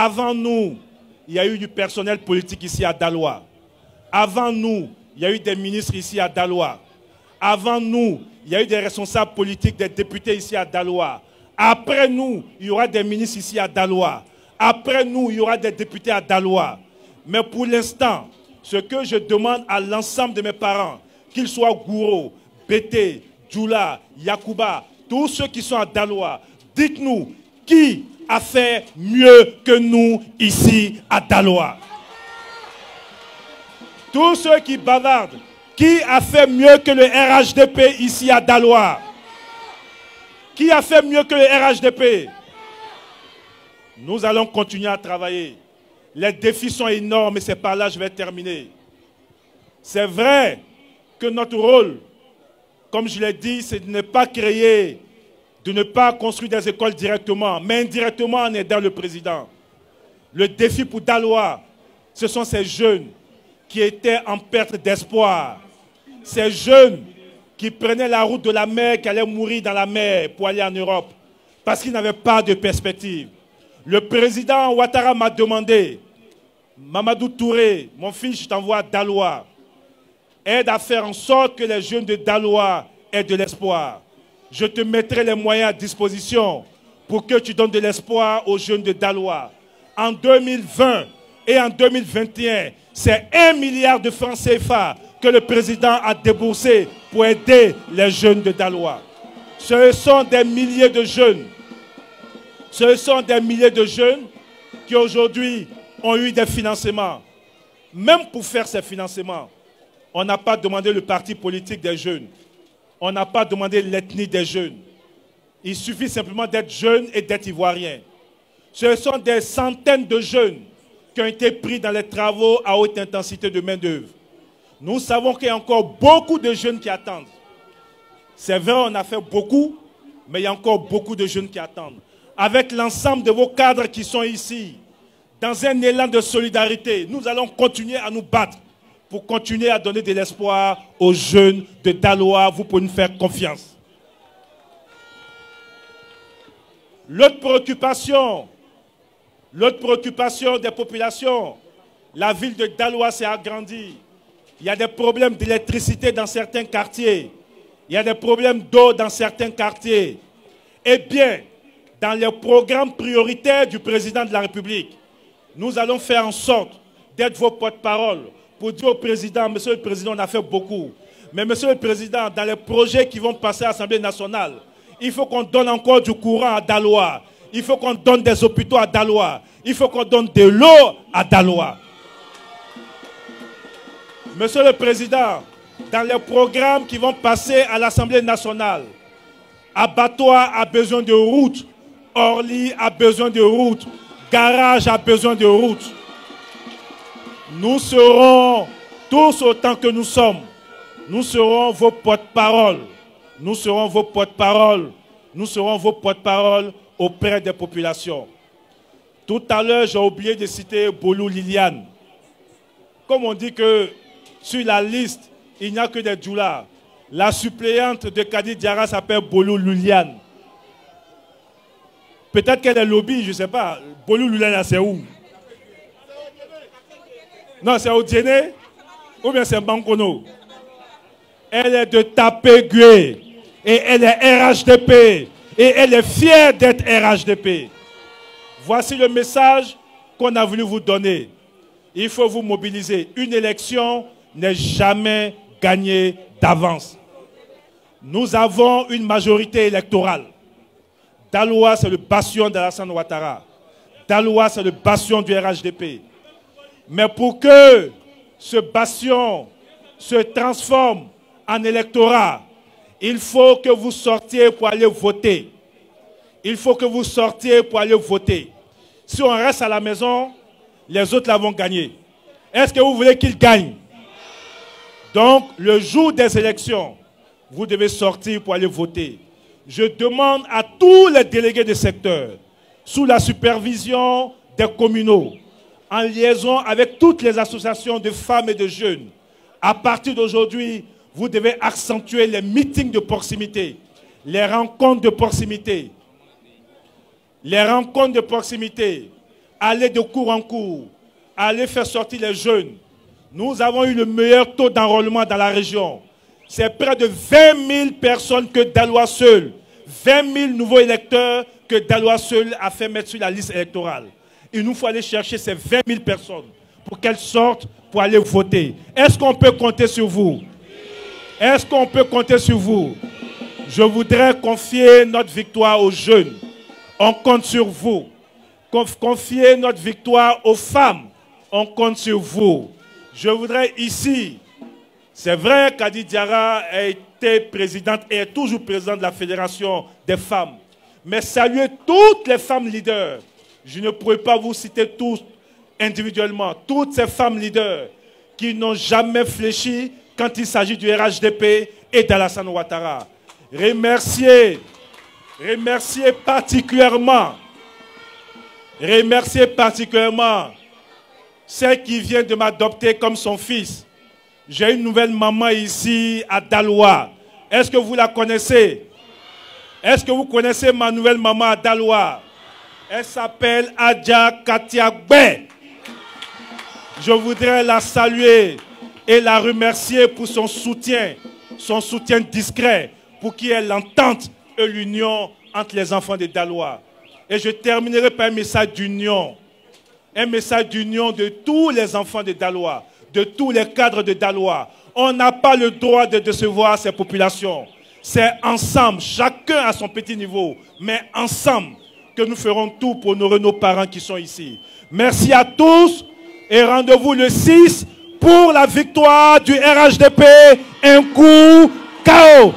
Avant nous, il y a eu du personnel politique ici à Daloa. Avant nous, il y a eu des ministres ici à Daloa. Avant nous, il y a eu des responsables politiques, des députés ici à Daloa. Après nous, il y aura des ministres ici à Daloa. Après nous, il y aura des députés à Daloa. Mais pour l'instant, ce que je demande à l'ensemble de mes parents, qu'ils soient Gouro, Bété, Djoula, Yakouba, tous ceux qui sont à Daloa, dites-nous qui a fait mieux que nous ici à Daloa. Tous ceux qui bavardent, qui a fait mieux que le RHDP ici à Daloa? Qui a fait mieux que le RHDP? Nous allons continuer à travailler. Les défis sont énormes et c'est par là que je vais terminer. C'est vrai que notre rôle, comme je l'ai dit, c'est de ne pas créer, de ne pas construire des écoles directement, mais indirectement en aidant le président. Le défi pour Daloa, ce sont ces jeunes qui étaient en perte d'espoir. Ces jeunes qui prenaient la route de la mer, qui allaient mourir dans la mer pour aller en Europe, parce qu'ils n'avaient pas de perspective. Le président Ouattara m'a demandé, Mamadou Touré, mon fils, je t'envoie à Daloa, aide à faire en sorte que les jeunes de Daloa aient de l'espoir. Je te mettrai les moyens à disposition pour que tu donnes de l'espoir aux jeunes de Daloa. En 2020 et en 2021, c'est 1 milliard de francs CFA que le président a déboursé pour aider les jeunes de Daloa. Ce sont des milliers de jeunes. Ce sont des milliers de jeunes qui aujourd'hui ont eu des financements. Même pour faire ces financements, on n'a pas demandé le parti politique des jeunes. On n'a pas demandé l'ethnie des jeunes. Il suffit simplement d'être jeune et d'être ivoirien. Ce sont des centaines de jeunes qui ont été pris dans les travaux à haute intensité de main-d'œuvre. Nous savons qu'il y a encore beaucoup de jeunes qui attendent. C'est vrai, on a fait beaucoup, mais il y a encore beaucoup de jeunes qui attendent. Avec l'ensemble de vos cadres qui sont ici, dans un élan de solidarité, nous allons continuer à nous battre pour continuer à donner de l'espoir aux jeunes de Daloa. Vous pouvez nous faire confiance. L'autre préoccupation des populations, la ville de Daloa s'est agrandie. Il y a des problèmes d'électricité dans certains quartiers. Il y a des problèmes d'eau dans certains quartiers. Eh bien, dans les programmes prioritaires du président de la République, nous allons faire en sorte d'être vos porte-parole pour dire au président, monsieur le président, on a fait beaucoup. Mais monsieur le président, dans les projets qui vont passer à l'Assemblée nationale, il faut qu'on donne encore du courant à Daloa. Il faut qu'on donne des hôpitaux à Daloa. Il faut qu'on donne de l'eau à Daloa. Monsieur le président, dans les programmes qui vont passer à l'Assemblée nationale, Abattoir a besoin de routes, Orly a besoin de routes, Garage a besoin de routes. Nous serons, tous autant que nous sommes, nous serons vos porte-parole. Nous serons vos porte-parole. Nous serons vos porte-parole auprès des populations. Tout à l'heure, j'ai oublié de citer Bolou Liliane. Comme on dit que sur la liste, il n'y a que des djoulas. La suppléante de Kadi Diarra s'appelle Bolou Liliane. Peut-être qu'elle est lobby, je ne sais pas. Bolou Liliane, c'est où? Non, c'est au Djéné ou bien c'est Bankono. Elle est de Tapégué et elle est RHDP et elle est fière d'être RHDP. Voici le message qu'on a voulu vous donner. Il faut vous mobiliser. Une élection n'est jamais gagnée d'avance. Nous avons une majorité électorale. Daloa, c'est le bastion d'Alassane Ouattara. Daloa, c'est le bastion du RHDP. Mais pour que ce bastion se transforme en électorat, il faut que vous sortiez pour aller voter. Il faut que vous sortiez pour aller voter. Si on reste à la maison, les autres l'avont gagné. Est-ce que vous voulez qu'ils gagnent? Donc, le jour des élections, vous devez sortir pour aller voter. Je demande à tous les délégués de secteur, sous la supervision des communaux, en liaison avec toutes les associations de femmes et de jeunes, à partir d'aujourd'hui, vous devez accentuer les meetings de proximité, les rencontres de proximité. Les rencontres de proximité. aller de cours en cours, aller faire sortir les jeunes. Nous avons eu le meilleur taux d'enrôlement dans la région. C'est près de 20 000 personnes que Daloa seul, 20 000 nouveaux électeurs que Daloa seul a fait mettre sur la liste électorale. Il nous faut aller chercher ces 20 000 personnes pour qu'elles sortent pour aller voter. Est-ce qu'on peut compter sur vous? Est-ce qu'on peut compter sur vous? Je voudrais confier notre victoire aux jeunes. On compte sur vous. Confier notre victoire aux femmes. On compte sur vous. Je voudrais ici, c'est vrai qu'Adi Diarra a été présidente et est toujours présidente de la Fédération des femmes, mais saluer toutes les femmes leaders. Je ne pourrais pas vous citer tous individuellement, toutes ces femmes leaders qui n'ont jamais fléchi quand il s'agit du RHDP et d'Alassane Ouattara. Remercier particulièrement celle qui vient de m'adopter comme son fils. J'ai une nouvelle maman ici à Daloa. Est-ce que vous la connaissez? Est-ce que vous connaissez ma nouvelle maman à Daloa? Elle s'appelle Adja Katiagbe. Je voudrais la saluer et la remercier pour son soutien discret, pour qu'il y ait l'entente et l'union entre les enfants de Daloa. Et je terminerai par un message d'union. Un message d'union de tous les enfants de Daloa, de tous les cadres de Daloa. On n'a pas le droit de décevoir ces populations. C'est ensemble, chacun à son petit niveau, mais ensemble que nous ferons tout pour honorer nos parents qui sont ici. Merci à tous et rendez-vous le 6 pour la victoire du RHDP, un coup KO.